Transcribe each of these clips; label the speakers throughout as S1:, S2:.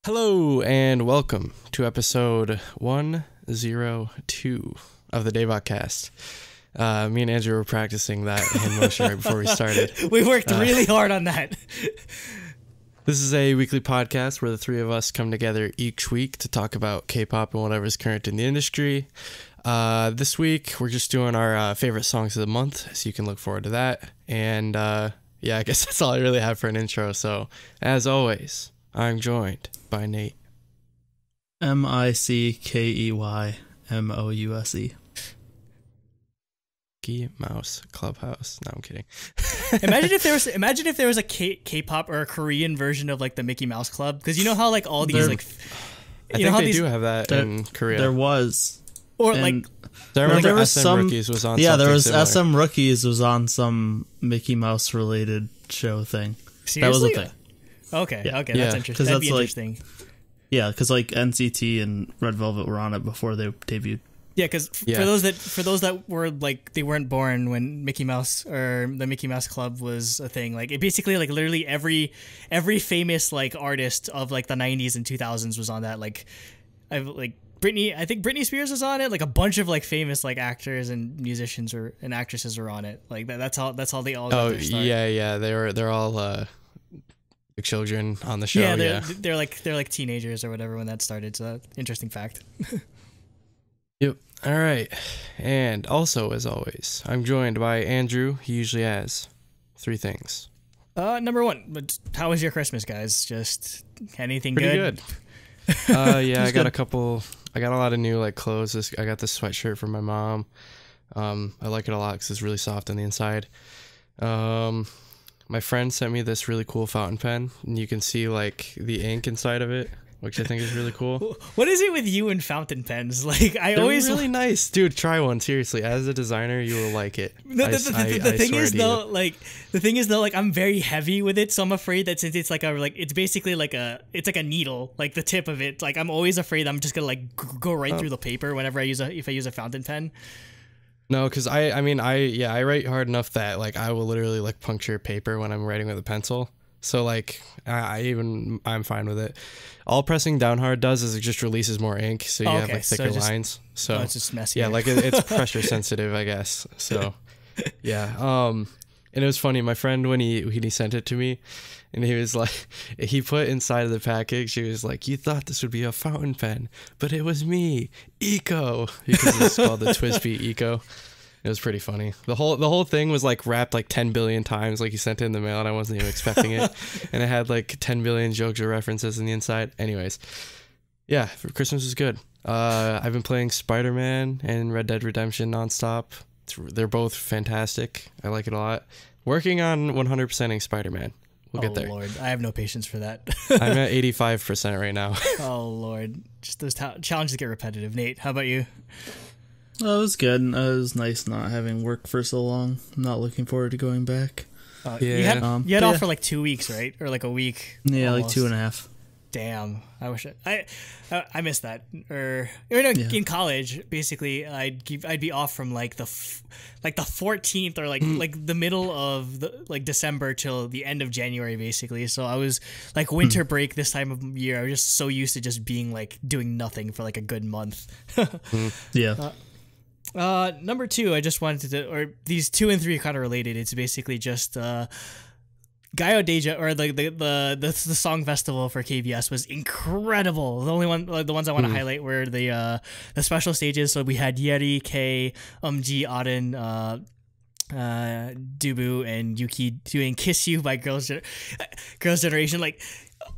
S1: Hello and welcome to episode 102 of the DaebakCast. Me and Andrew were practicing that hand motion right before we started.
S2: We worked really hard on that.
S1: This is a weekly podcast where the three of us come together each week to talk about K-pop and whatever's current in the industry. This week we're just doing our favorite songs of the month, so you can look forward to that. And yeah, I guess that's all I really have for an intro. So as always, I'm joined by Nate.
S3: MICKEYMOUSE.
S1: Key Mouse Clubhouse. No, I'm kidding.
S2: Imagine if there was a K-pop or a Korean version of like the Mickey Mouse Club, because you know how like all these like
S1: I think they do have that in Korea.
S3: There was,
S2: or like
S1: I remember
S3: there was
S1: SM
S3: some
S1: Rookies was on.
S3: Yeah, there was
S1: similar.
S3: SM Rookies was on some Mickey Mouse related show thing.
S2: seriously?
S3: That was the thing.
S2: Okay,
S3: Yeah.
S2: okay,
S1: Yeah.
S2: that's interesting. That'd be
S3: That's like-
S2: interesting.
S3: Yeah, because like NCT and Red Velvet were on it before they debuted.
S2: Yeah, because
S1: Yeah.
S2: for those that were like they weren't born when Mickey Mouse or the Mickey Mouse Club was a thing. Like it basically like literally every famous like artist of like the 90s and 2000s was on that. Like I think Britney Spears was on it. Like a bunch of like famous like actors and musicians and actresses were on it. Like that's how they all got
S1: Oh
S2: their start.
S1: yeah. They're all children on the show.
S2: Yeah, they're like teenagers or whatever when that started. So interesting fact.
S1: Yep. All right. And also, as always, I'm joined by Andrew. He usually has three things.
S2: Number one, but how was your Christmas, guys? Just anything
S1: Pretty
S2: good?
S1: Yeah, I got a lot of new like clothes. I got this sweatshirt from my mom. I like it a lot because it's really soft on the inside. My friend sent me this really cool fountain pen, and you can see like the ink inside of it, which I think is really cool.
S2: What is it with you and fountain pens? Like
S1: They're always really nice, dude. Try one seriously. As a designer, you will like it.
S2: The thing is though, like I'm very heavy with it, so I'm afraid that since it's like it's basically like a needle, like the tip of it. Like I'm always afraid I'm just gonna like go right through the paper whenever if I use a fountain pen.
S1: No, because I write hard enough that like I will literally like puncture paper when I'm writing with a pencil. So like I'm fine with it. All pressing down hard does is it just releases more ink, so you have like thicker lines. So
S2: it's just messy.
S1: Yeah, like it's pressure sensitive, I guess. So yeah. And it was funny. My friend when he sent it to me, and he was like, he put inside of the package, he was like, "You thought this would be a fountain pen, but it was me, EXO," because it's called the Twisby EXO. It was pretty funny. The whole thing was like wrapped like 10 billion times. Like he sent it in the mail and I wasn't even expecting it. And it had like 10 billion jokes or references in the inside. Anyways, yeah, Christmas was good. I've been playing Spider-Man and Red Dead Redemption nonstop. They're both fantastic. I like it a lot. Working on 100%ing Spider-Man. We'll get there.
S2: Oh Lord, I have no patience for that.
S1: I'm at 85% right now.
S2: Oh Lord, just those challenges get repetitive. Nate, how about you?
S3: Oh, it was good. It was nice not having work for so long. I'm not looking forward to going back.
S2: You had off for like 2 weeks, right? Or like a week?
S3: Yeah,
S2: almost.
S3: like 2.5.
S2: Damn, I wish I missed that. In college, basically, I'd be off from like the 14th or like the middle of December till the end of January, basically. So I was like winter break this time of year. I was just so used to just being like doing nothing for like a good month.
S3: Yeah.
S2: Number two, I just wanted to, or these 2 and 3 are kind of related. It's basically just Gayo Deja, or the song festival for KBS was incredible. The only one, the ones I want to highlight were the special stages. So we had Yeri, K, G, Auden, Dubu, and Yuki doing "Kiss You" by Girls' Generation. Like,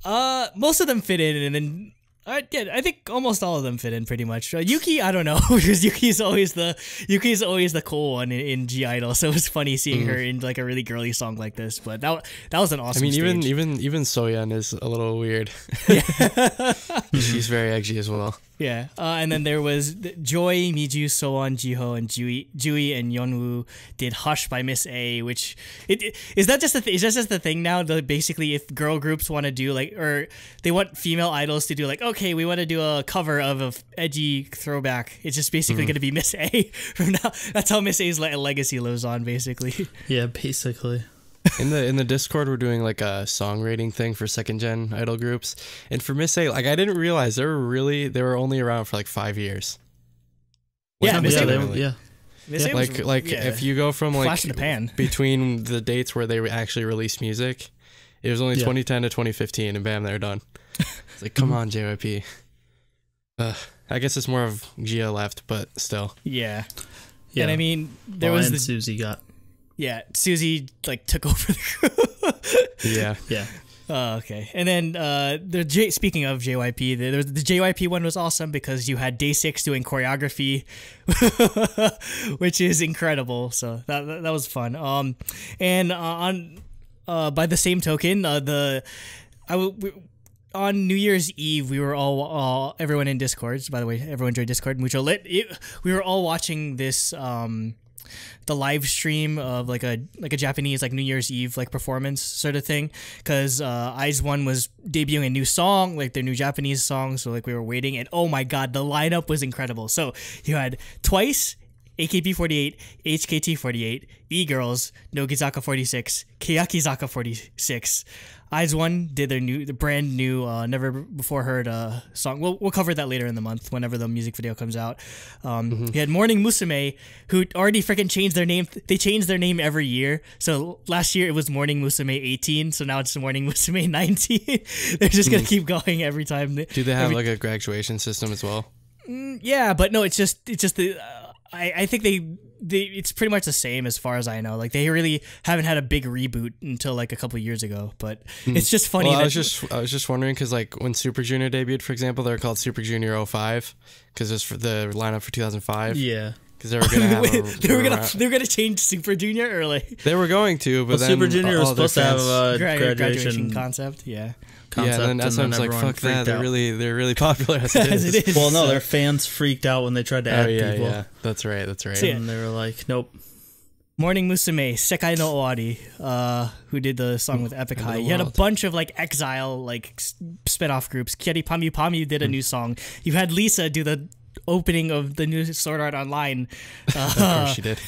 S2: most of them fit in, and then. I think almost all of them fit in pretty much. Yuki, I don't know, because Yuki's always the cool one in G Idol, so it's funny seeing her in like a really girly song like this. But that was an awesome.
S1: I mean,
S2: stage.
S1: even Soyeon is a little weird.
S2: Yeah.
S1: She's very edgy as well.
S2: Yeah, and then there was Joy, Miju, Sowon, Jiho, and Jui and Yeonwoo did "Hush" by Miss A, which is that just the thing now? Basically, if girl groups want to do like, or they want female idols to do like, okay, we want to do a cover of a edgy throwback. It's just basically going to be Miss A from now. That's how Miss A's legacy lives on, basically.
S3: Yeah, basically.
S1: In the Discord, we're doing like a song rating thing for second gen idol groups, and for Miss A, like I didn't realize they were only around for like 5 years.
S2: Yeah, Miss A,
S3: yeah.
S1: Like if you go from like
S2: flash in the pan
S1: between the dates where they actually released music, it was only 2010 to 2015, and bam, they're done. It's like, come on, JYP. I guess it's more of Gia left, but still.
S2: Yeah. And I mean, there
S3: BoA
S2: was
S3: and
S2: the
S3: Suzy got.
S2: Yeah, Suzy like took over the group.
S1: Yeah.
S2: Oh, okay. And then speaking of JYP, the JYP one was awesome because you had Day 6 doing choreography, which is incredible. So that was fun. And on by the same token, on New Year's Eve, we were all everyone in Discord. By the way, everyone joined Discord. Mucho lit. We were all watching this the live stream of like a Japanese like New Year's Eve like performance sort of thing, because IZ*ONE was debuting a new song, like their new Japanese song. So like we were waiting, and oh my god, the lineup was incredible. So you had Twice, AKB48, HKT48, E-Girls, Nogizaka 46, Keyakizaka 46. IZ*ONE did the brand new never before heard song. We'll cover that later in the month whenever the music video comes out. You had Morning Musume, who already freaking changed their name. They change their name every year. So last year it was Morning Musume 18, so now it's Morning Musume 19. They're just gonna keep going every time.
S1: Do they have like a graduation system as well?
S2: Yeah, but no, it's just the. I think it's pretty much the same as far as I know. Like they really haven't had a big reboot until like a couple of years ago. But it's just funny.
S1: Well, I was just wondering because like when Super Junior debuted, for example, they're called Super Junior 05 because it's for the lineup for 2005.
S3: Yeah.
S1: Because they were gonna have
S2: they were gonna change Super Junior, or like
S1: they were going to, but then
S3: Super Junior was supposed to have a
S2: graduation concept. Yeah.
S1: Yeah, and then SM's like, fuck that, they're really popular as it is.
S3: Well, no, their fans freaked out when they tried to add people.
S1: Yeah, that's right.
S2: So,
S3: and they were like, nope.
S2: Morning Musume, Sekai no Owari, who did the song with Epic High. You had a bunch of like Exile, like spin-off groups. Kyeri Pamu Pamu did a new song. You had Lisa do the opening of the new Sword Art Online
S1: of course she did.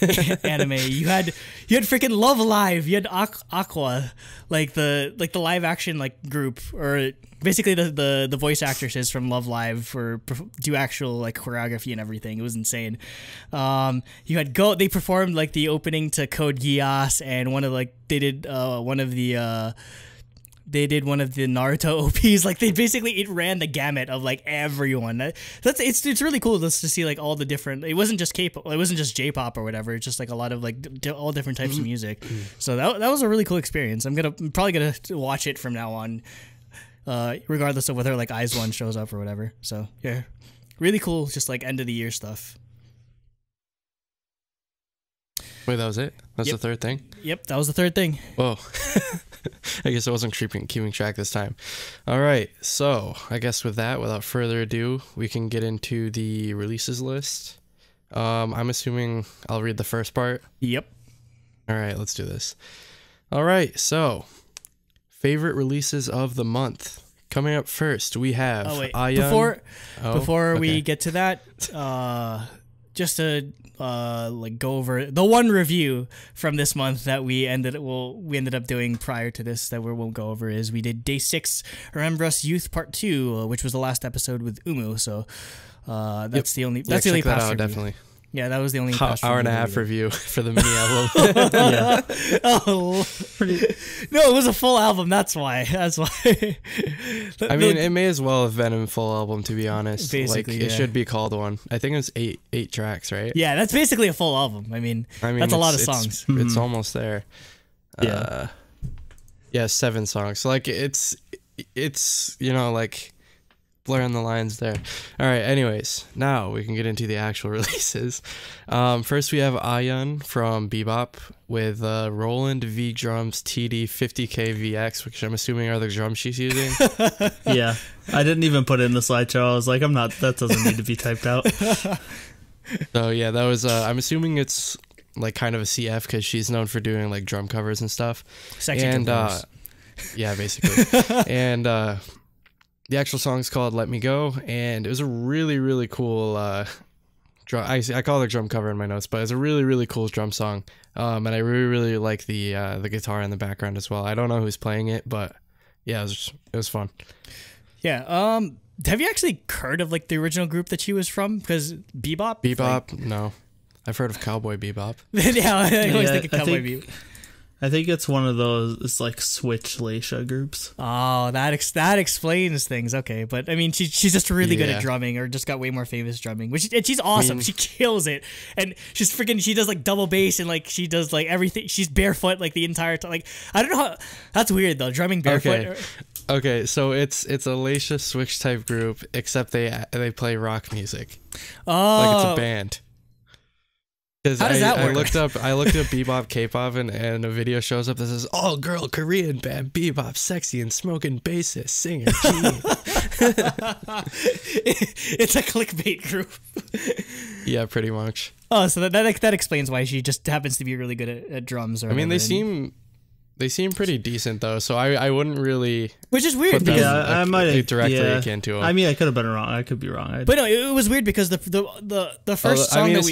S2: anime. You had freaking Love Live. You had Aqua, like the live action like group, or basically the voice actresses from Love Live do actual like choreography and everything. It was insane. You had they performed like the opening to Code Geass, and they did one of the Naruto OPs. Like it ran the gamut of like everyone. It's really cool just to see like all the different. It wasn't just K-pop. It wasn't just J-pop or whatever. It's just like a lot of like all different types of music. So that was a really cool experience. I'm probably gonna watch it from now on, regardless of whether like IZ*ONE shows up or whatever. So yeah, really cool. Just like end of the year stuff.
S1: Wait, that was it? That's the third thing?
S2: Yep, that was the third thing.
S1: Whoa. I guess I wasn't keeping track this time. All right, so I guess with that, without further ado, we can get into the releases list. I'm assuming I'll read the first part.
S2: Yep.
S1: All right, let's do this. All right, so favorite releases of the month. Coming up first, we have A-yeon.
S2: Before we get to that, just to like go over the one review from this month that we ended up doing prior to this that we won't go over is we did Day 6 Remember Us Youth Part 2, which was the last episode with Umu. So that's the only past review.
S1: Definitely.
S2: Yeah, that was the only
S1: hour and a half review for the mini album.
S2: Yeah. No, it was a full album. That's why.
S1: I mean, it may as well have been a full album, to be honest.
S2: Basically,
S1: it should be called one. I think it was eight tracks, right?
S2: Yeah, that's basically a full album. I mean that's a lot of songs.
S1: It's almost there.
S3: Yeah.
S1: 7 songs. So like it's like blurring the lines there. All right, anyways, now we can get into the actual releases. First we have A-yeon from Bebop with Roland V Drums TD 50K VX, which I'm assuming are the drums she's using.
S3: Yeah, I didn't even put it in the slideshow. I was like, that doesn't need to be typed out.
S1: So yeah, that was I'm assuming it's like kind of a CF because she's known for doing like drum covers and stuff. Yeah, basically. And the actual song's called Let Me Go, and it was a really, really cool drum. I call it a drum cover in my notes, but it's a really, really cool drum song. And I really, really like the guitar in the background as well. I don't know who's playing it, but yeah, it was fun.
S2: Yeah. Have you actually heard of like the original group that she was from? Because Bebop.
S1: Bebop, no. I've heard of Cowboy Bebop.
S2: Yeah, I always think of Cowboy Bebop.
S3: I think it's one of those. It's like Switch Leisha groups.
S2: Oh, that explains things. Okay, but I mean, she's just really good at drumming, or just got way more famous drumming. And she's awesome. She kills it, and she's freaking. She does like double bass, and like she does like everything. She's barefoot like the entire time. Like I don't know how. That's weird though. Drumming barefoot.
S1: Okay, so it's a Leisha Switch type group, except they play rock music.
S2: Oh,
S1: like it's a band.
S2: How does that work?
S1: I looked up Bebop K-pop and a video shows up that says all girl Korean band Bebop, sexy and smoking bassist singer G.
S2: It's a clickbait group.
S1: Yeah, pretty much.
S2: Oh, so that explains why she just happens to be really good at drums. Or
S1: I mean, they seem pretty decent though, so I wouldn't really.
S2: Which is weird because
S1: I might directly akin to them.
S3: I mean, I could have been wrong. I could be wrong.
S2: But no, it was weird because the first song.
S1: I mean, it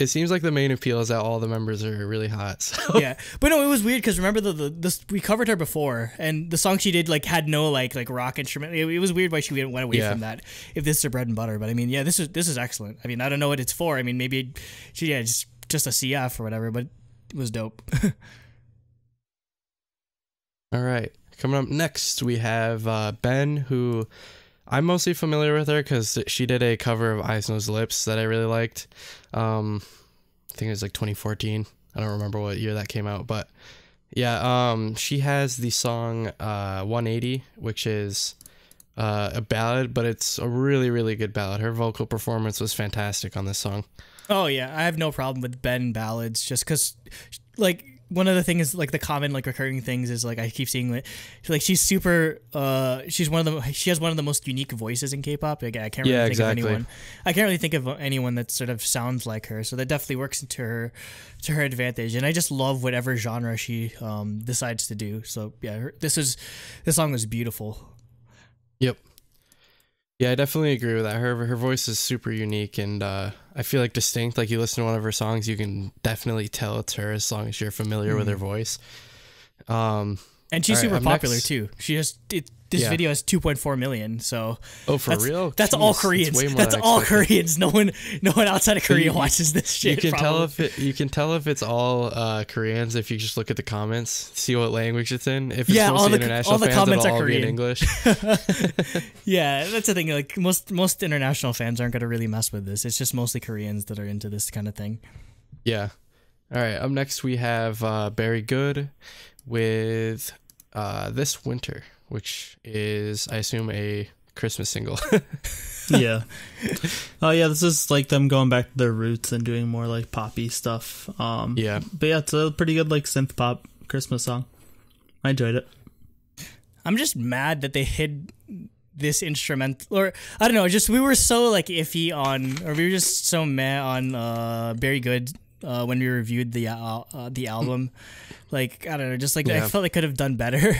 S1: seems like the main appeal is that all the members are really hot. So.
S2: Yeah, but no, it was weird because remember we covered her before, and the song she did like had no like rock instrument. It was weird why she went away from that. If this is her bread and butter, but I mean, yeah, this is excellent. I mean, I don't know what it's for. I mean, maybe just a CF or whatever, but it was dope.
S1: All right. Coming up next, we have Ben, who I'm mostly familiar with her because she did a cover of Eyes Nose Lips that I really liked. I think it was like 2014. I don't remember what year that came out, but yeah, she has the song 180, which is a ballad, but it's a really, really good ballad. Her vocal performance was fantastic on this song.
S2: Oh yeah, I have no problem with Ben ballads just because, like, one of the things, like the common like recurring things is like I keep seeing like she's super she has one of the most unique voices in K-pop. Like, I can't really think of anyone. I can't really think of anyone that sort of sounds like her. So that definitely works into her advantage. And I just love whatever genre she decides to do. So yeah, this song is beautiful.
S1: Yep. Yeah, I definitely agree with that. Her voice is super unique and I feel like distinct. Like you listen to one of her songs, you can definitely tell it's her as long as you're familiar with her voice.
S2: And she's super popular too. She has this video has 2.4 million. So
S1: for real?
S2: That's all Koreans. That's all Koreans. No one outside of Korea watches this shit.
S1: You can tell if it's all Koreans if you just look at the comments, see what language it's in. If it's mostly international fans, comments it'll all be in English.
S2: Yeah, that's the thing. Like most international fans aren't gonna really mess with this. It's just mostly Koreans that are into this kind of thing.
S1: Yeah. All right. Up next we have Very Good with This Winter, which is, I assume, a Christmas single.
S3: Yeah. Oh yeah, this is like them going back to their roots and doing more like poppy stuff.
S1: Yeah.
S3: But yeah, it's a pretty good like synth pop Christmas song. I enjoyed it.
S2: I'm just mad that they hid this instrument, or I don't know, just we were so like iffy on, or we were just so meh on Very Good when we reviewed the album. Like, I don't know, just like I felt they could have done better.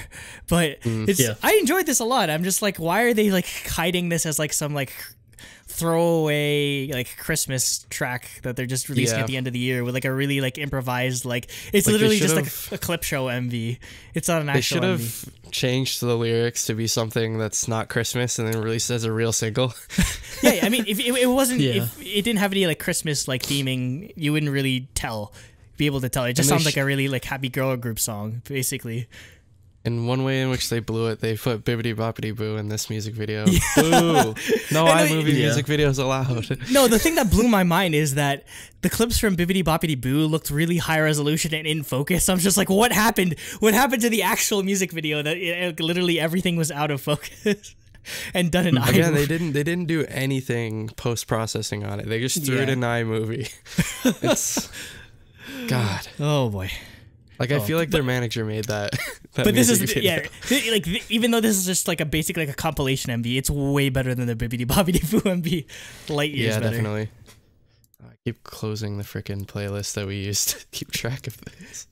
S2: But I enjoyed this a lot. I'm just like, why are they like hiding this as like some like throwaway like Christmas track that they're just releasing at the end of the year with like a really like improvised, like it's like literally just like a clip show MV. It's not an actual MV. They should have
S1: changed the lyrics to be something that's not Christmas and then released as a real single.
S2: Yeah, I mean, if it wasn't, if it didn't have any like Christmas like theming, you wouldn't really be able to tell. It just sounds like a really like happy girl group song, basically.
S1: And one way in which they blew it, they put Bibbidi Boppidi Boo in this music video. Yeah. Boo! No iMovie music videos allowed.
S2: No, the thing that blew my mind is that the clips from Bibbidi Boppidi Boo looked really high resolution and in focus. I'm just like, what happened? What happened to the actual music video that literally everything was out of focus? And done in iMovie.
S1: Again, they didn't do anything post-processing on it. They just threw it in iMovie. It's God.
S2: Oh boy.
S1: Like I feel like their manager made that.
S2: But this is like even though this is just like a basic like a compilation MV, it's way better than the Bibbidi Bobbidi Boo MV. Light years better. Yeah, definitely.
S1: I keep closing the freaking playlist that we used to keep track of this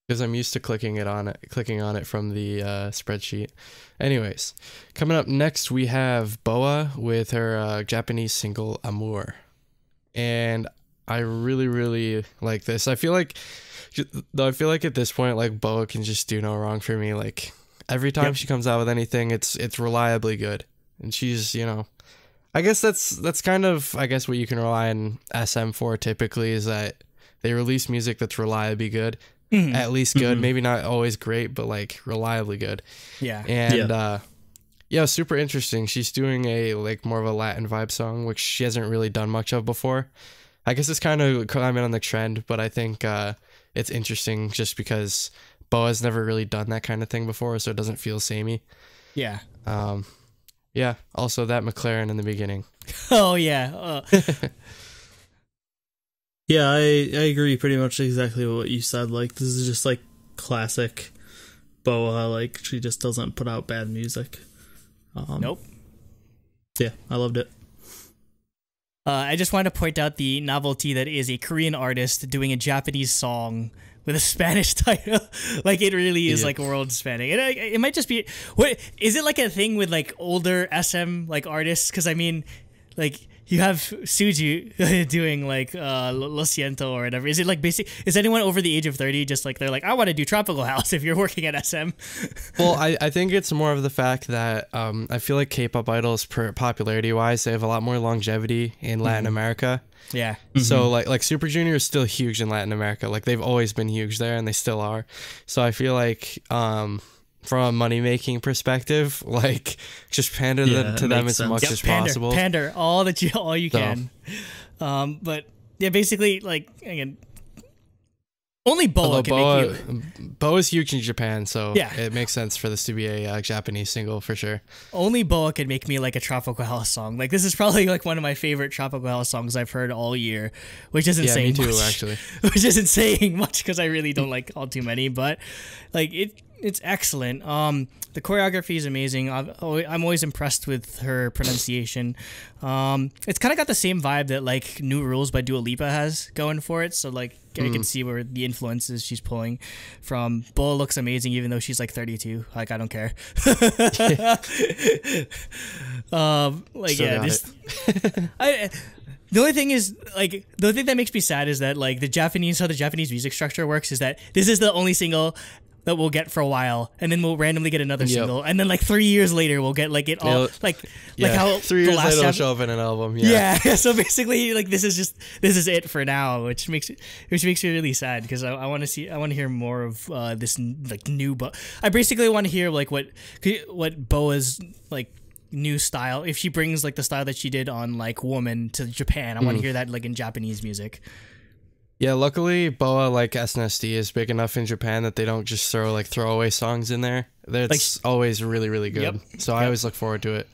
S1: because I'm used to clicking on it from the spreadsheet. Anyways, coming up next we have BoA with her Japanese single Amour. and I really, really like this. I feel like at this point, like BoA can just do no wrong for me. Like every time she comes out with anything, it's reliably good, and she's, you know, I guess that's kind of, I guess, what you can rely on SM for typically, is that they release music that's reliably good, at least good, maybe not always great, but like reliably good.
S2: Yeah.
S1: And yeah, super interesting. She's doing a like more of a Latin vibe song, which she hasn't really done much of before. I guess it's kind of climbing on the trend, but I think it's interesting just because BoA's never really done that kind of thing before, so it doesn't feel samey.
S2: Yeah.
S1: Yeah. Also, that McLaren in the beginning.
S2: Oh yeah.
S3: Yeah, I agree pretty much exactly what you said. Like, this is just like classic BoA. Like, she just doesn't put out bad music.
S2: Nope.
S3: Yeah, I loved it.
S2: I just wanted to point out the novelty that is a Korean artist doing a Japanese song with a Spanish title. Like, it really is like world spanning. It might just be, what is it, like a thing with like older SM like artists? Because I mean, like, you have Suju doing like Lo Siento or whatever. Is it like is anyone over the age of 30 just like, they're like, I want to do tropical house if you're working at SM?
S1: Well, I think it's more of the fact that I feel like K-pop idols, popularity wise, they have a lot more longevity in Latin America.
S2: Yeah.
S1: So like Super Junior is still huge in Latin America. Like, they've always been huge there, and they still are. So I feel like from a money making perspective, like, just pander to them as much as possible.
S2: Pander all you can. But yeah, basically, like, again, only BoA can make you.
S1: BoA's huge in Japan, so
S2: yeah,
S1: it makes sense for this to be a Japanese single for sure.
S2: Only BoA can make me like a tropical house song. Like, this is probably like one of my favorite tropical house songs I've heard all year, which isn't saying
S1: me too,
S2: much,
S1: actually.
S2: Which isn't saying much because I really don't like all too many, but like it's excellent. The choreography is amazing. I'm always impressed with her pronunciation. It's kind of got the same vibe that like New Rules by Dua Lipa has going for it. So like I can see where the influences she's pulling from. BoA looks amazing even though she's like 32. Like, I don't care. Like, yeah, just the only thing is, like, the thing that makes me sad is that like how the Japanese music structure works is that this is the only single that we'll get for a while, and then we'll randomly get another single, and then like 3 years later we'll get like it all like how
S1: 3 years later it'll show up in an album. Yeah.
S2: So basically, like, this is it for now, which makes me really sad because I want to hear more of this like new. But I basically want to hear like what BoA's like new style, if she brings like the style that she did on like Woman to Japan. I want to hear that like in Japanese music.
S1: Yeah, luckily BoA, like SNSD, is big enough in Japan that they don't just throw like throwaway songs in there. It's always really, really good. So I always look forward to it.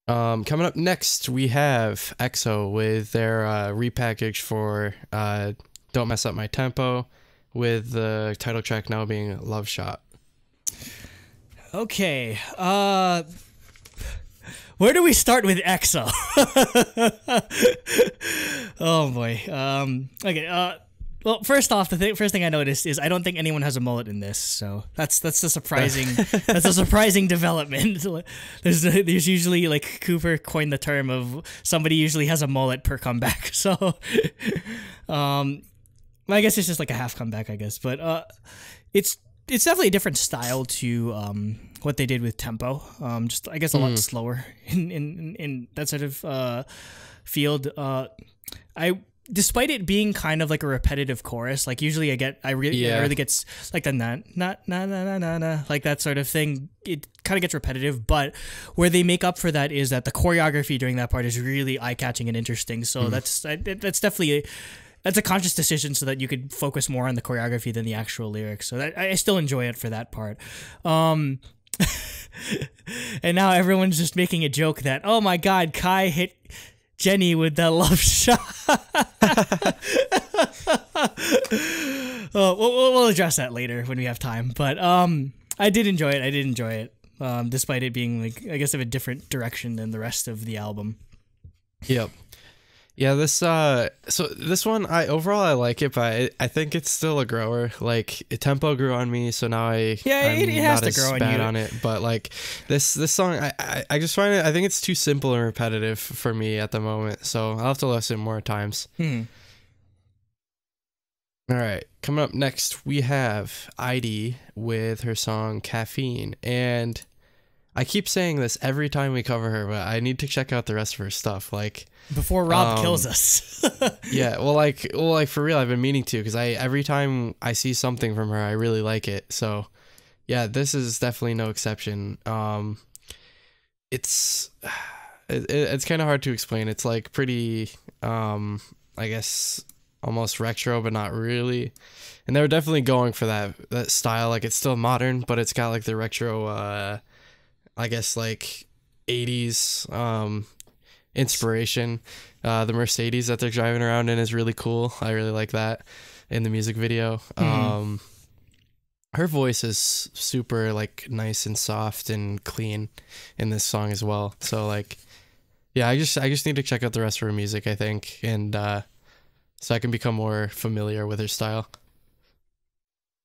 S1: Coming up next, we have EXO with their repackage for Don't Mess Up My Tempo, with the title track now being Love Shot.
S2: Okay. Where do we start with EXO? Oh boy. Okay. Well, first off, first thing I noticed is I don't think anyone has a mullet in this, so that's a surprising development. There's usually, like, Cooper coined the term of somebody usually has a mullet per comeback. So, I guess it's just like a half comeback, I guess. But it's definitely a different style to what they did with Tempo. Just, I guess, a lot slower in that sort of field. Despite it being kind of like a repetitive chorus, like usually I really gets like the na like that sort of thing. It kind of gets repetitive, but where they make up for that is that the choreography during that part is really eye-catching and interesting. So that's definitely that's a conscious decision so that you could focus more on the choreography than the actual lyrics. So I still enjoy it for that part. And now everyone's just making a joke that, oh my God, Kai hit Jenny with that love shot. We'll address that later when we have time. But I did enjoy it. Despite it being, like, I guess, of a different direction than the rest of the album.
S1: Yep. Yeah, this so this one I like it, but I think it's still a grower. Like tempo grew on me, so now I'm
S2: it has
S1: not
S2: to grow
S1: as
S2: on
S1: bad
S2: you.
S1: on it. But like this song, I just find it. I think it's too simple and repetitive for me at the moment. So I'll have to listen more times. All right, coming up next we have ID with her song Caffeine, and I keep saying this every time we cover her, but I need to check out the rest of her stuff. Like
S2: before Rob kills us.
S1: yeah, well, like for real, I've been meaning to, because every time I see something from her, I really like it. So yeah, this is definitely no exception. It's kind of hard to explain. It's like pretty, I guess almost retro, but not really. And they were definitely going for that style. Like it's still modern, but it's got like the retro, I guess like 80s inspiration. The Mercedes that they're driving around in is really cool. I really like that in the music video. Her voice is super like nice and soft and clean in this song as well. So like, yeah, I just need to check out the rest of her music, I think, and so I can become more familiar with her style.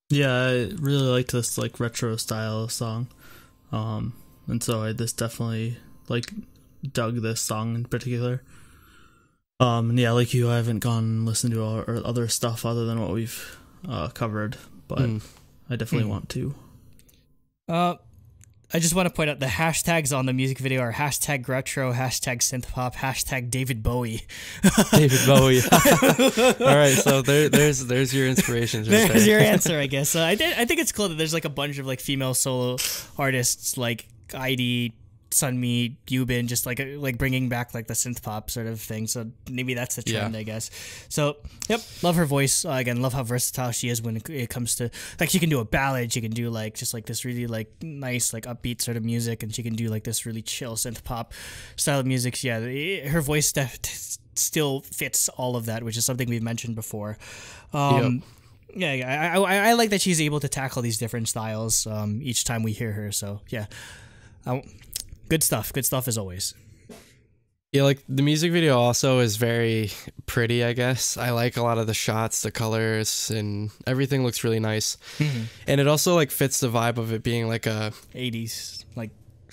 S3: Yeah, I really liked this like retro style song. And so I just definitely like dug this song in particular. And yeah, like you, I haven't gone and listened to our other stuff other than what we've covered, but I definitely want to.
S2: I just want to point out the hashtags on the music video are hashtag retro, hashtag synthpop, hashtag David Bowie.
S1: David Bowie. All right, so there's your inspirations. Right
S2: there's your answer, I guess. I think it's cool that there's like a bunch of like female solo artists like ID, Sunmi, Yubin, just like bringing back like the synth pop sort of thing. So maybe that's the trend, I guess. So yep, love her voice. Again, love how versatile she is when it comes to like she can do a ballad, she can do like just like this really like nice like upbeat sort of music, and she can do like this really chill synth pop style of music. So, yeah, her voice still fits all of that, which is something we've mentioned before. Yeah, I like that she's able to tackle these different styles each time we hear her. So yeah. Good stuff as always.
S1: Yeah, like the music video also is very pretty, I guess. I like a lot of the shots, the colors, and everything looks really nice. And it also like fits the vibe of it being like a
S2: 80s, like,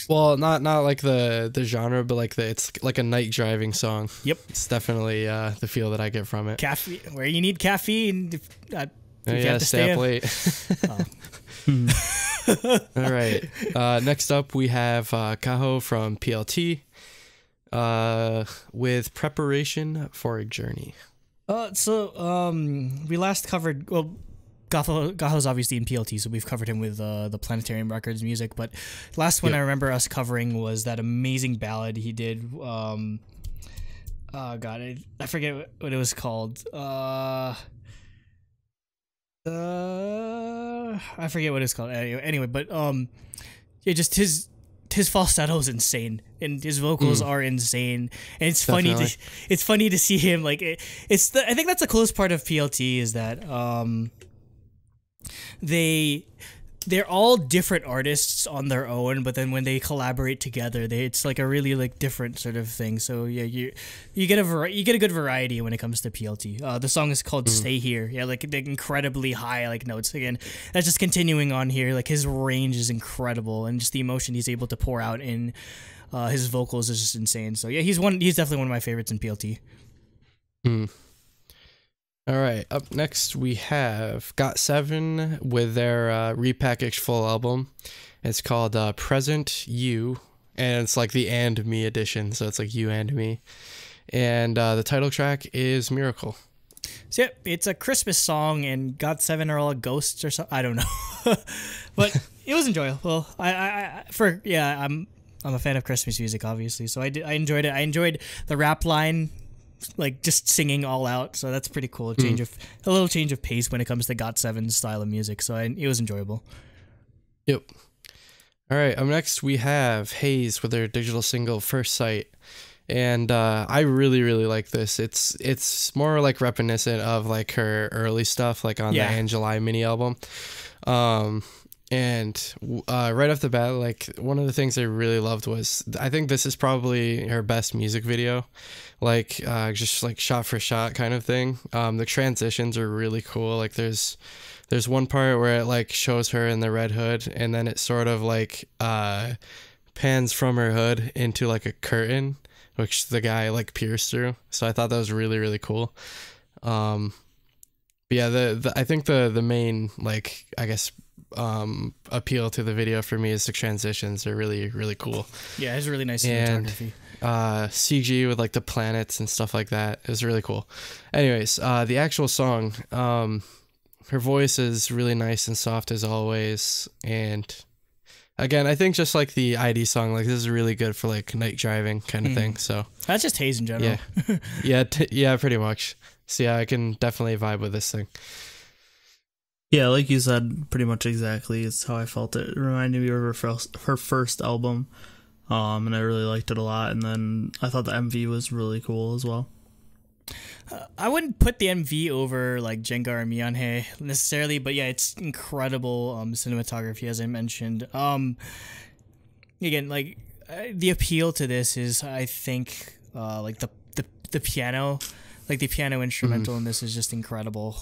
S1: well, not like the genre, but like it's like a night driving song.
S2: Yep,
S1: it's definitely the feel that I get from it.
S2: Caffeine, where you need caffeine. If you have to
S1: stay up late. All right. Next up, we have Kaho from PLT with Preparation for a Journey.
S2: We last covered, well, Gaho's obviously in PLT, so we've covered him with the Planetarium Records music, but last one I remember us covering was that amazing ballad he did. Oh God, I forget what it was called. I forget what it's called. Anyway, but yeah, just his falsetto is insane, and his vocals are insane, and it's funny to see him like I think that's the coolest part of PLT is that they're all different artists on their own, but then when they collaborate together, it's like a really like different sort of thing. So yeah, you get a good variety when it comes to PLT. The song is called "Stay Here." Yeah, like the incredibly high like notes. Again, that's just continuing on here. Like his range is incredible, and just the emotion he's able to pour out in his vocals is just insane. So yeah, he's definitely one of my favorites in PLT.
S1: All right, up next we have GOT7 with their repackaged full album. It's called Present You, and it's like the And Me edition, so it's like You and Me. And the title track is Miracle.
S2: So yeah, it's a Christmas song, and GOT7 are all ghosts or something. I don't know, but it was enjoyable. I'm a fan of Christmas music, obviously, so I enjoyed it. I enjoyed the rap line, like just singing all out, so that's pretty cool. A little change of pace when it comes to GOT7's style of music, so it was enjoyable.
S1: Yep. All right, up next we have Heize with their digital single First Sight, and I really like this. It's more like reminiscent of like her early stuff, like on the Angelai mini album. And right off the bat, like one of the things I really loved was, I think this is probably her best music video, like just like shot for shot kind of thing. The transitions are really cool. Like there's one part where it like shows her in the red hood, and then it sort of like pans from her hood into like a curtain, which the guy like pierced through. So I thought that was really, really cool. But yeah, I think the main, like, I guess appeal to the video for me is the transitions. They're really, really cool.
S2: Yeah, it's really nice cinematography.
S1: CG with like the planets and stuff like that. It was really cool. Anyways, the actual song, her voice is really nice and soft as always. And again, I think just like the ID song, like this is really good for like night driving kind of thing. So
S2: that's just Heize in general.
S1: Yeah, yeah, pretty much. So yeah, I can definitely vibe with this thing.
S3: Yeah, like you said, pretty much exactly. It's how I felt. It reminded me of her first album, and I really liked it a lot. And then I thought the MV was really cool as well.
S2: I wouldn't put the MV over like Jenga or Myeonhae necessarily, but yeah, it's incredible cinematography, as I mentioned. Again, like the appeal to this is, I think, like the piano, like the piano instrumental in this is just incredible.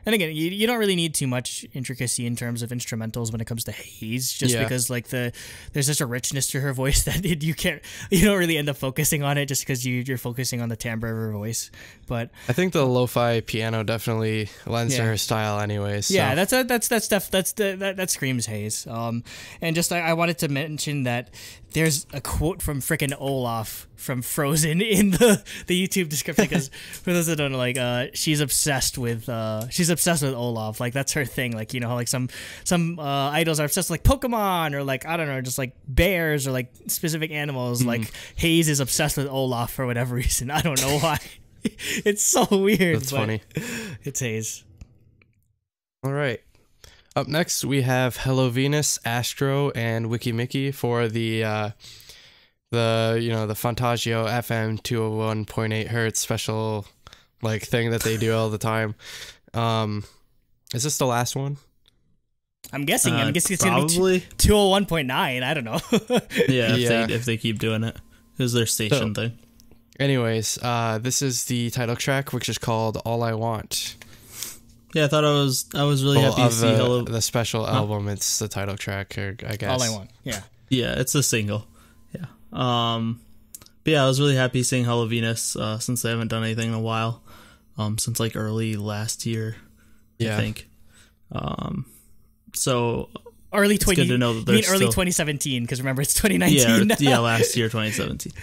S2: And again, you don't really need too much intricacy in terms of instrumentals when it comes to Heize, just because like there's such a richness to her voice that you don't really end up focusing on it just because you're focusing on the timbre of her voice. But
S1: I think the lo-fi piano definitely lends to her style, anyways. So.
S2: Yeah, that screams Heize. And just I wanted to mention that there's a quote from frickin' Olaf from Frozen in the YouTube description, because for those that don't know, like she's obsessed with Olaf. Like that's her thing. Like, you know, like some idols are obsessed with like Pokemon or like, I don't know, just like bears or like specific animals. Like Heize is obsessed with Olaf for whatever reason. I don't know why. It's so weird.
S1: That's funny.
S2: It's Heize.
S1: All right. Up next, we have Hello Venus, Astro, and Wiki Mickey for the Fantagio FM 201.8 hertz special like thing that they do all the time. Is this the last one?
S2: I'm guessing it's
S3: probably
S2: gonna be 201.9. I don't know.
S3: If they keep doing it, it was their station thing.
S1: Anyways, this is the title track, which is called All I Want.
S3: Yeah, I thought I was really happy to see
S1: the special album. It's the title track, I guess.
S2: All I Want. Yeah.
S3: Yeah, it's a single. Yeah. But yeah, I was really happy seeing Hello Venus since they haven't done anything in a while. Since like early last year, I think. So
S2: early
S3: it's good to know that there's
S2: early 2017, because remember it's 2019.
S3: Yeah, last year 2017.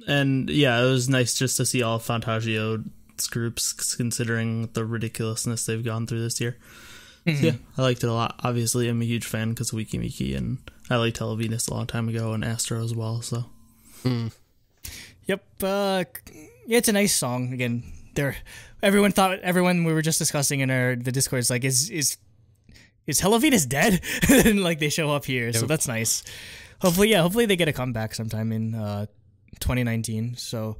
S3: And yeah, it was nice just to see all Fantagio's groups, considering the ridiculousness they've gone through this year. So yeah, I liked it a lot. Obviously, I'm a huge fan because of Wiki Miki, and I liked Hello Venus a long time ago, and Astro as well. So,
S2: yep, it's a nice song. Again, everyone we were just discussing in the Discord is like, is Hello Venus dead? And like they show up here, so that's nice. Hopefully they get a comeback sometime in 2019. So,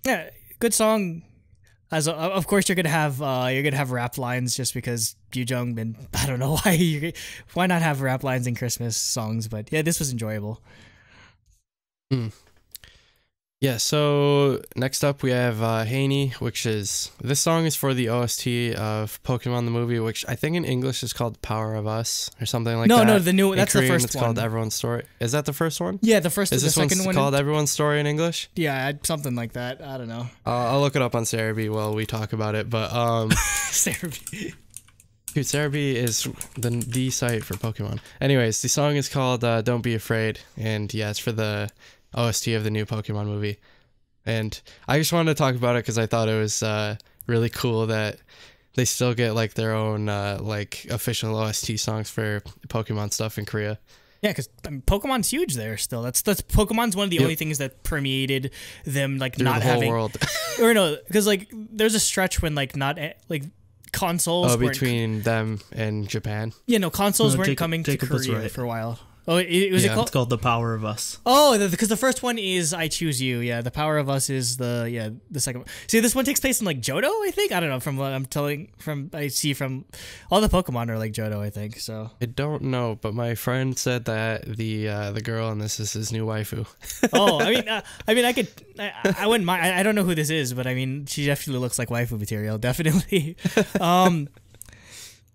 S2: yeah, good song. As of course you're gonna have rap lines just because Yoo-jung, and I don't know why not have rap lines in Christmas songs, but yeah, this was enjoyable.
S1: Yeah, so next up we have Haney, this song is for the OST of Pokemon the movie, which I think in English is called Power of Us or something like that.
S2: No, that's Korean, the first
S1: it's
S2: one.
S1: Called Everyone's Story. Is that the first one?
S2: Yeah, the first.
S1: Is this
S2: the second one
S1: called Everyone's Story in English?
S2: Yeah, something like that. I don't know.
S1: I'll look it up on Cerebi while we talk about it, but
S2: Cerebi.
S1: Dude, Cerebi is the site for Pokemon. Anyways, the song is called Don't Be Afraid, and yeah, it's for the OST of the new Pokemon movie. And I just wanted to talk about it because I thought it was really cool that they still get like their own like official OST songs for Pokemon stuff in Korea.
S2: Yeah, because Pokemon's huge there still. That's Pokemon's one of the only things that permeated them like
S1: through
S2: not
S1: the whole
S2: having
S1: world.
S2: Or no, because like there's a stretch when like not like consoles
S1: between them and Japan.
S2: Yeah, no, consoles weren't coming to Korea for a while. Oh, was it
S1: Yeah.
S2: called?
S3: It's called The Power of Us.
S2: Oh, because the first one is I Choose You. Yeah, The Power of Us is the second one. See, this one takes place in like Johto, I think. I don't know, from what I see from all the Pokemon are like Johto, I think. So
S1: I don't know, but my friend said that the girl in this is his new waifu.
S2: oh, I wouldn't mind. I don't know who this is, but I mean, she definitely looks like waifu material, definitely.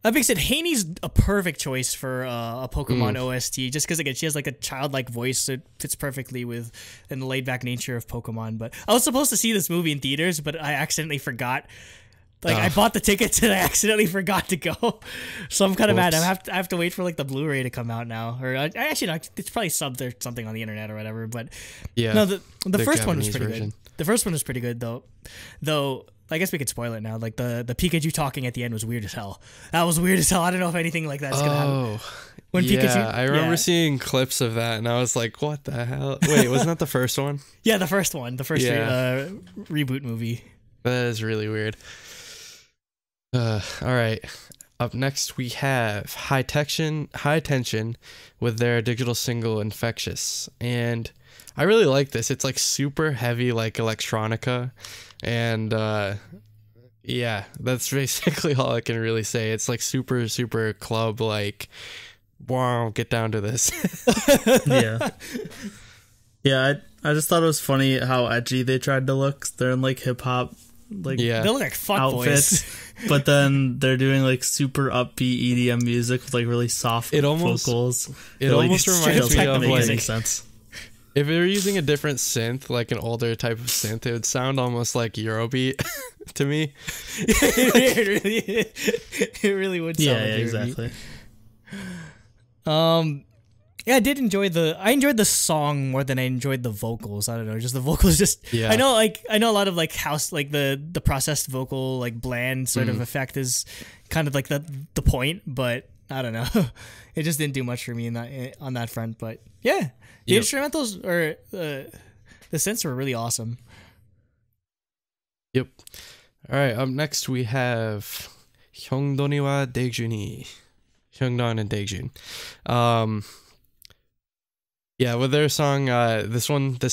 S2: That being said, Haney's a perfect choice for a Pokemon OST, just because again she has like a childlike voice, so it fits perfectly with the laid back nature of Pokemon. But I was supposed to see this movie in theaters, but I accidentally forgot. Like I bought the tickets and I accidentally forgot to go, so I'm kind of mad. I have to wait for like the Blu-ray to come out now, or I actually no, it's probably subbed or something on the internet or whatever. But
S1: Yeah.
S2: no, the first one was
S1: Japanese
S2: pretty
S1: version.
S2: good. The first one was pretty good though. I guess we could spoil it now. Like the Pikachu talking at the end was weird as hell. That was weird as hell. I don't know if anything like that's gonna happen. When
S1: yeah,
S2: Pikachu,
S1: I remember seeing clips of that, and I was like, "What the hell?" Wait, wasn't that the first one?
S2: Yeah, the first one, reboot movie.
S1: That is really weird. All right. Up next, we have High Tension with their digital single "Infectious," and I really like this. It's like super heavy, like electronica, and yeah, that's basically all I can really say. It's like super, super club, like, wow, get down to this.
S3: Yeah. Yeah, I just thought it was funny how edgy they tried to look. They're in like hip hop like
S1: Yeah.
S2: They look like
S3: outfits,
S2: fuckboys.
S3: but then they're doing like super upbeat EDM music with like really soft vocals.
S1: It almost reminds me of
S3: make any
S1: like,
S3: sense.
S1: if they were using a different synth, like an older type of synth, it would sound almost like Eurobeat to me.
S2: it really would sound like
S3: exactly.
S2: Yeah, I enjoyed the song more than I enjoyed the vocals. I don't know, just the vocals
S1: Yeah.
S2: I know a lot of like house, like the processed vocal, like bland sort of effect is kind of like the point, but I don't know. It just didn't do much for me on that front, but yeah. The instrumentals or the synths were really awesome.
S1: Yep. All right, up next we have Hyungdoniwa Daejuni. Hyungdon and Daejun. Yeah, with their song, this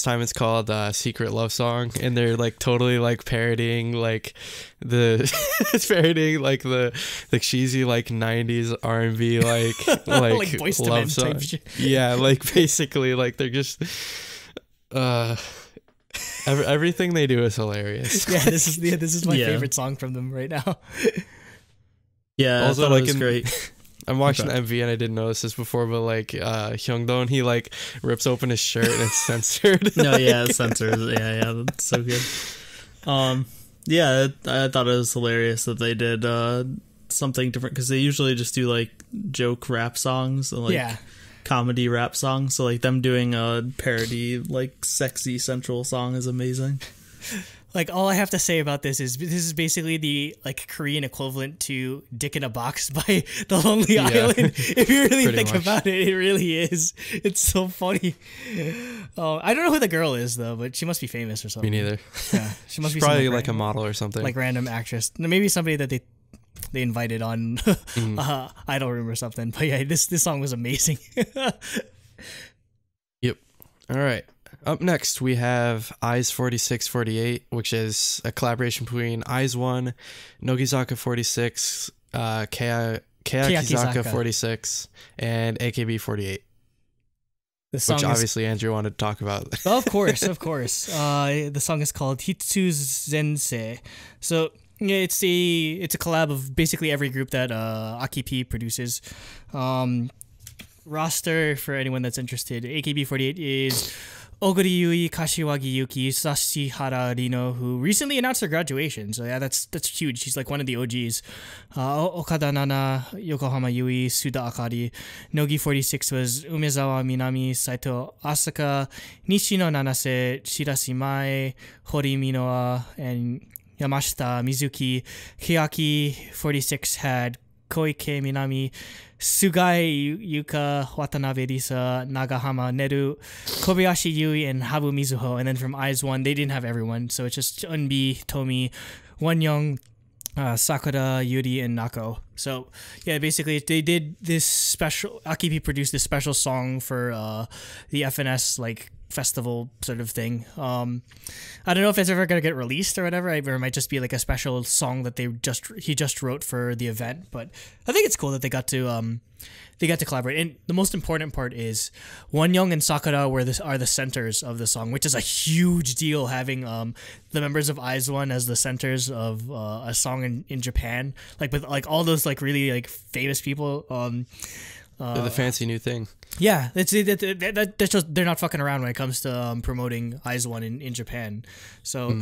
S1: time it's called Secret Love Song, and they're like totally like parodying like the cheesy like 90s R&B like
S2: Like Boyz II Men
S1: love song.
S2: type shit.
S1: Yeah, like basically like they're just everything they do is hilarious.
S2: Yeah, this is my
S3: Yeah.
S2: favorite song from them right now.
S3: Yeah,
S1: Also,
S3: I thought
S1: like,
S3: it was
S1: in-
S3: great.
S1: I'm watching the MV and I didn't notice this before, but like Hyungdon, he like rips open his shirt and it's censored.
S3: No, yeah, it's censored. Yeah, that's so good. Yeah, I thought it was hilarious that they did something different, because they usually just do like joke rap songs and like
S2: Yeah.
S3: comedy rap songs. So like them doing a parody like sexy sensual song is amazing.
S2: Like, all I have to say about this is basically the like Korean equivalent to "Dick in a Box" by The Lonely Island. If you really
S1: Pretty
S2: think
S1: much.
S2: about it, it really is. It's so funny. Oh, I don't know who the girl is though, but she must be famous or
S1: Me
S2: something.
S1: neither.
S2: Yeah, she must be
S1: Probably
S2: some,
S1: like a model or something.
S2: like random actress. Maybe somebody that they invited on Idol Room or something. But yeah, this song was amazing.
S1: Yep. All right. Up next, we have IZ4648, which is a collaboration between IZ*ONE, Nogizaka 46, Kayakizaka 46, and AKB48,
S2: The song
S1: which
S2: is,
S1: obviously Andrew wanted to talk about.
S2: of course. The song is called Hitsuzense. So yeah, it's a collab of basically every group that Aki P produces. Roster for anyone that's interested. AKB48 is Oguri Yui, Kashiwagi Yuki, Sashihara Rino, who recently announced her graduation. So yeah, that's huge. She's like one of the OGs. Okada Nana, Yokohama Yui, Suda Akari. Nogi 46 was Umezawa Minami, Saito Asaka, Nishino Nanase, Shirashi Mae, Hori Minoa, and Yamashita Mizuki. Kiyaki 46 had Koike Minami, Sugai Yuka, Watanabe Risa, Nagahama Neru, Kobayashi Yui, and Habu Mizuho. And then from IZ*ONE, they didn't have everyone, so it's just Eunbi, Tomi, Wonyoung, Sakura, Yuri, and Nako. So yeah, basically they did this special. Akipi produced this special song for the FNS like festival sort of thing. I don't know if it's ever gonna get released or whatever. Or it might just be like a special song that he just wrote for the event. But I think it's cool that they got to collaborate. And the most important part is Wonyoung and Sakura are the centers of the song, which is a huge deal, having the members of IZ*ONE as the centers of a song in Japan, like with like all those like really like famous people.
S1: They're the fancy new thing.
S2: Yeah, that's just, they're not fucking around when it comes to promoting IZ*ONE in Japan. So,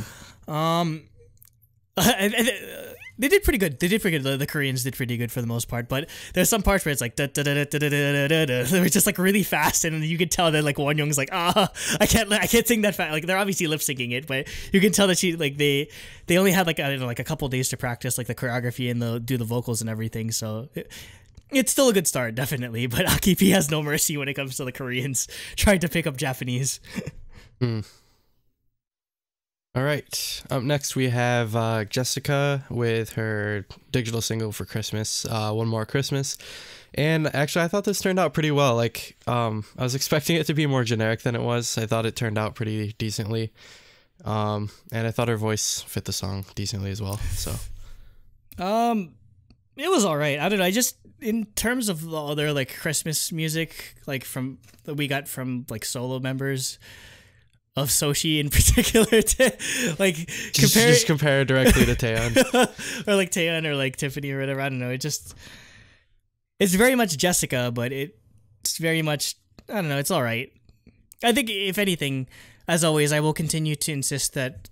S2: they did pretty good. The Koreans did pretty good for the most part, but there's some parts where it's like they're just like really fast, and you can tell that like Wonyoung's like I can't sing that fast. Like they're obviously lip syncing it, but you can tell that she like they only had like I don't know, like a couple days to practice like the choreography and do the vocals and everything. So it's still a good start, definitely. But Akipi has no mercy when it comes to the Koreans trying to pick up Japanese.
S1: All right. Up next, we have Jessica with her digital single for Christmas, One More Christmas. And actually, I thought this turned out pretty well. Like, I was expecting it to be more generic than it was. I thought it turned out pretty decently. And I thought her voice fit the song decently as well. So,
S2: it was all right. I don't know. I just, in terms of the other like Christmas music, like that we got from like solo members of Soshi in particular, to like
S1: just compare directly to Taeyeon
S2: or like Taeyeon or like Tiffany or whatever. I don't know. It's very much Jessica, but it's very much, I don't know. It's all right. I think if anything, as always, I will continue to insist that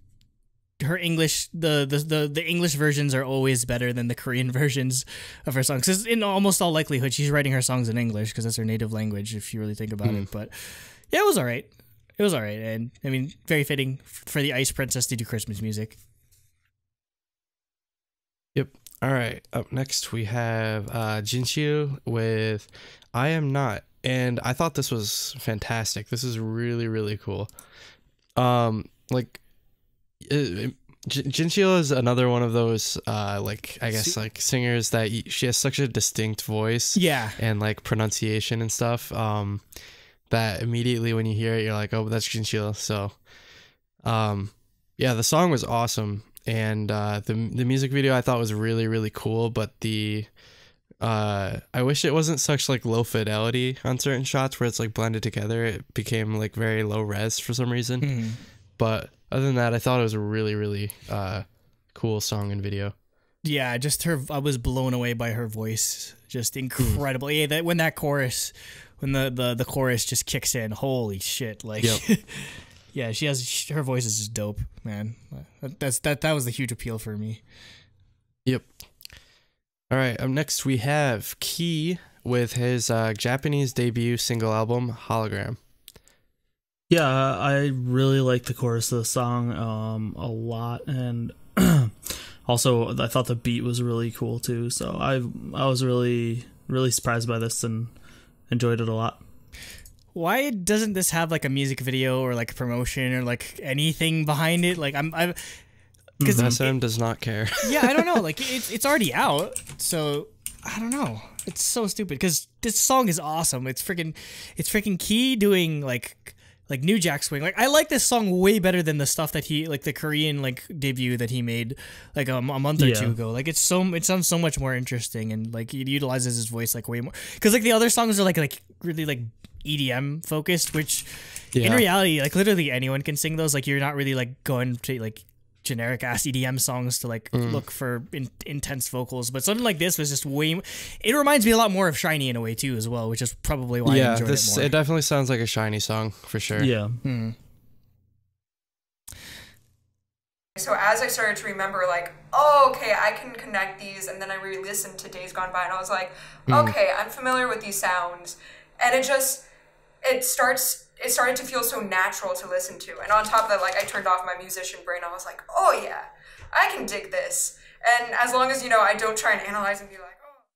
S2: her English, the English versions are always better than the Korean versions of her songs. 'Cause in almost all likelihood, she's writing her songs in English because that's her native language, if you really think about it. But yeah, it was all right. It was all right, and I mean, very fitting for the Ice Princess to do Christmas music.
S1: Yep. All right. Up next, we have Jinxiu with I Am Not. And I thought this was fantastic. This is really, really cool. Jinxiu is another one of those, like, I guess, like, singers that she has such a distinct voice.
S2: Yeah.
S1: And, like, pronunciation and stuff. That immediately when you hear it, you're like, oh, that's Jinxiu. So, yeah, the song was awesome. And the music video I thought was really, really cool. But I wish it wasn't such like low fidelity on certain shots where it's like blended together. It became like very low res for some reason. But other than that, I thought it was a really, really cool song and video.
S2: Yeah, just I was blown away by her voice. Just incredible. Yeah, when the chorus just kicks in, holy shit! Like, yep. Yeah, her voice is just dope, man. That was the huge appeal for me.
S1: Yep. All right. Up next, we have Key with his Japanese debut single album, Hologram.
S3: Yeah, I really like the chorus of the song a lot, and also I thought the beat was really cool too. So I was really, really surprised by this and enjoyed it a lot.
S2: Why doesn't this have like a music video or like a promotion or like anything behind it? Like
S1: because SM does not care.
S2: Yeah, I don't know. Like it's already out, so I don't know. It's so stupid because this song is awesome. It's freaking Key doing like New Jack Swing. Like I like this song way better than the stuff that he like the Korean like debut that he made like a month or two ago. Like it sounds so much more interesting, and like it utilizes his voice like way more. Because like the other songs are like really like EDM focused, which in reality like literally anyone can sing those. Like you're not really like going to like generic ass EDM songs to like look for intense vocals, but something like this was just it reminds me a lot more of Shiny in a way too as well, which is probably why I enjoyed it more.
S1: It definitely sounds like a Shiny song for sure.
S3: Yeah.
S4: So as I started to remember, like, oh, okay, I can connect these, and then I re-listened to Days Gone By, and I was like, okay, I'm familiar with these sounds, and it started to feel so natural to listen to. And on top of that, like, I turned off my musician brain. I was like, oh yeah, I can dig this. And as long as, I don't try and analyze and be like,